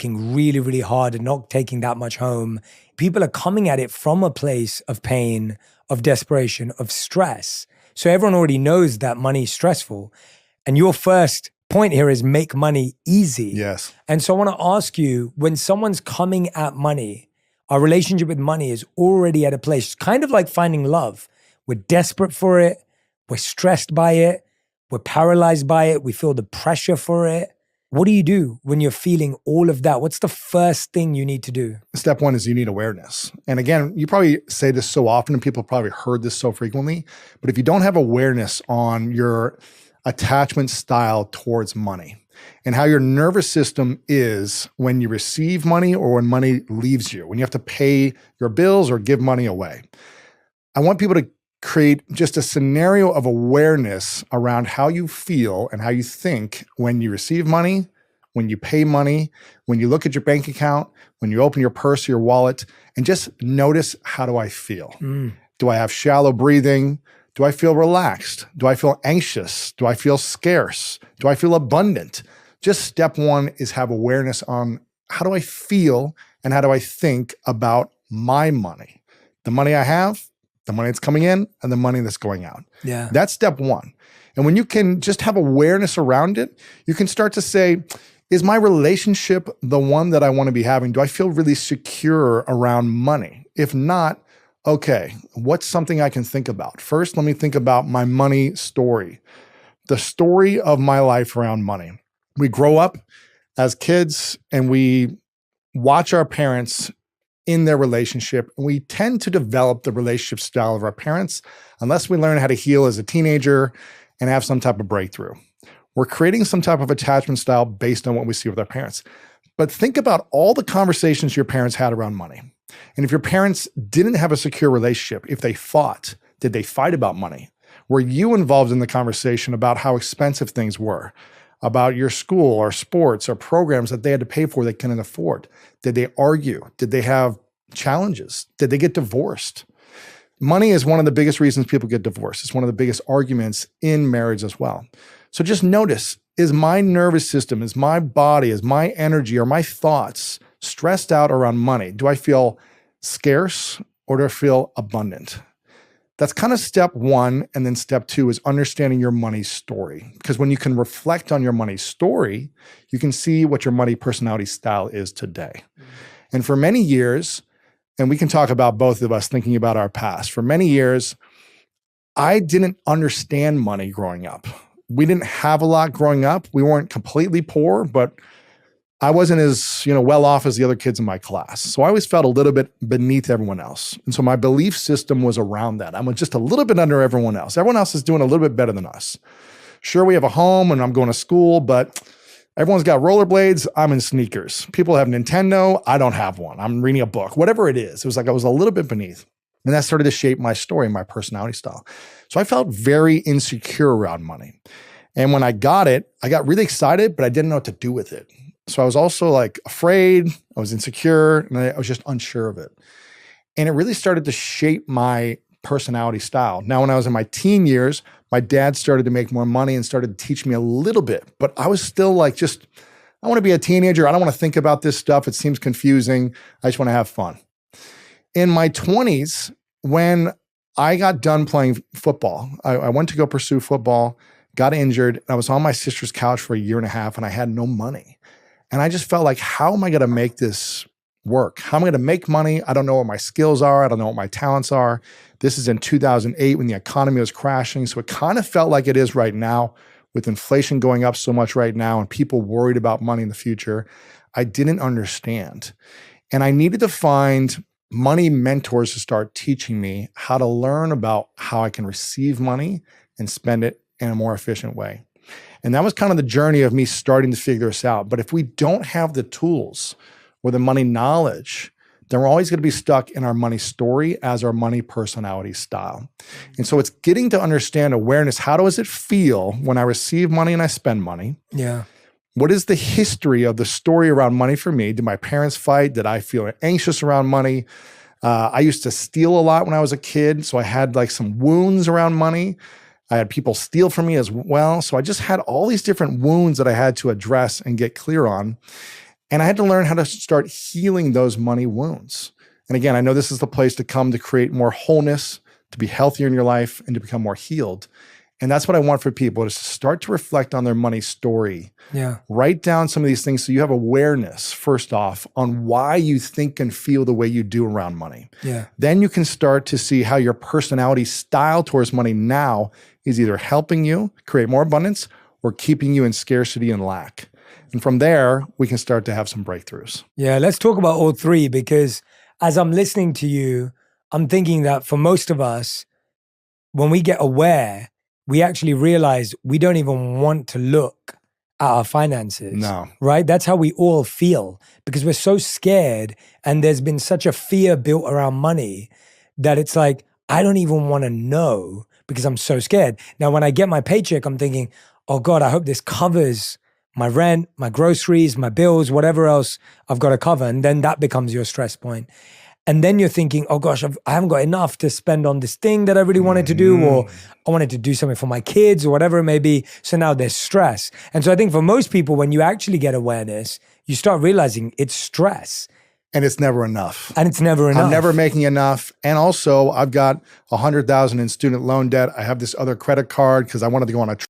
working really, really hard and not taking that much home. People are coming at it from a place of pain, of desperation, of stress. So everyone already knows that money is stressful. And your first point here is make money easy. Yes. And so I want to ask you, when someone's coming at money, our relationship with money is already at a place, kind of like finding love. We're desperate for it. We're stressed by it. We're paralyzed by it. We feel the pressure for it. What do you do when you're feeling all of that? What's the first thing you need to do? Step one is you need awareness. And again, you probably say this so often and people probably heard this so frequently, but if you don't have awareness on your attachment style towards money and how your nervous system is when you receive money or when money leaves you, when you have to pay your bills or give money away, I want people to create just a scenario of awareness around how you feel and how you think when you receive money, when you pay money, when you look at your bank account, when you open your purse or your wallet, and just notice, how do I feel? Do I have shallow breathing? Do I feel relaxed? Do I feel anxious? Do I feel scarce? Do I feel abundant? Just step one is have awareness on how do I feel and how do I think about my money? The money I have, the money that's coming in, and the money that's going out. Yeah. That's step one. And when you can just have awareness around it, you can start to say, is my relationship the one that I want to be having? Do I feel really secure around money? If not, okay, what's something I can think about? First, let me think about my money story, the story of my life around money. We grow up as kids and we watch our parents in their relationship, and we tend to develop the relationship style of our parents unless we learn how to heal as a teenager and have some type of breakthrough. We're creating some type of attachment style based on what we see with our parents. But think about all the conversations your parents had around money. And if your parents didn't have a secure relationship, if they fought, did they fight about money? Were you involved in the conversation about how expensive things were, about your school or sports or programs that they had to pay for they couldn't afford? Did they argue? Did they have challenges? Did they get divorced? Money is one of the biggest reasons people get divorced. It's one of the biggest arguments in marriage as well. So just notice, is my nervous system, is my body, is my energy, or my thoughts stressed out around money? Do I feel scarce or do I feel abundant? That's kind of step one. And then step two is understanding your money story. Because when you can reflect on your money story, you can see what your money personality style is today. And for many years, and we can talk about both of us thinking about our past, for many years, I didn't understand money growing up. We didn't have a lot growing up. We weren't completely poor, but I wasn't as well off as the other kids in my class. So I always felt a little bit beneath everyone else. And so my belief system was around that. I'm just a little bit under everyone else. Everyone else is doing a little bit better than us. Sure, we have a home and I'm going to school, but everyone's got rollerblades. I'm in sneakers. People have Nintendo. I don't have one. I'm reading a book, whatever it is. It was like I was a little bit beneath. And that started to shape my story, my personality style. So I felt very insecure around money. And when I got it, I got really excited, but I didn't know what to do with it. So I was also like afraid, I was insecure, and I was just unsure of it. And it really started to shape my personality style. Now, when I was in my teen years, my dad started to make more money and started to teach me a little bit, but I was still like, I want to be a teenager. I don't want to think about this stuff. It seems confusing. I just want to have fun. In my 20s, when I got done playing football, I went to go pursue football, got injured, and I was on my sister's couch for a year and a half, and I had no money. And I just felt like, how am I going to make this work? How am I going to make money? I don't know what my skills are. I don't know what my talents are. This is in 2008 when the economy was crashing. So it kind of felt like it is right now with inflation going up so much right now and people worried about money in the future. I didn't understand. And I needed to find money mentors to start teaching me how to learn about how I can receive money and spend it in a more efficient way. And that was kind of the journey of me starting to figure this out. But if we don't have the tools or the money knowledge, then we're always going to be stuck in our money story as our money personality style. And so it's getting to understand awareness. How does it feel when I receive money and I spend money? Yeah. What is the history of the story around money for me? Did my parents fight? Did I feel anxious around money? I used to steal a lot when I was a kid. So I had like some wounds around money. I had people steal from me as well. So I just had all these different wounds that I had to address and get clear on. And I had to learn how to start healing those money wounds. And again, I know this is the place to come to create more wholeness, to be healthier in your life, and to become more healed. And that's what I want for people, is to start to reflect on their money story. Yeah. Write down some of these things so you have awareness, first off, on why you think and feel the way you do around money. Yeah. Then you can start to see how your personality style towards money now is either helping you create more abundance or keeping you in scarcity and lack. And from there, we can start to have some breakthroughs. Yeah, let's talk about all three, because as I'm listening to you, I'm thinking that for most of us, when we get aware, we actually realize we don't even want to look at our finances. No. Right? That's how we all feel, because we're so scared and there's been such a fear built around money that it's like, I don't even want to know because I'm so scared. Now, when I get my paycheck, I'm thinking, oh God, I hope this covers my rent, my groceries, my bills, whatever else I've got to cover. And then that becomes your stress point. And then you're thinking, oh gosh, I haven't got enough to spend on this thing that I really wanted to do, or I wanted to do something for my kids or whatever it may be. So now there's stress. And so I think for most people, when you actually get awareness, you start realizing it's stress. And it's never enough. And it's never enough. I'm never making enough. And also, I've got $100,000 in student loan debt. I have this other credit card because I wanted to go on a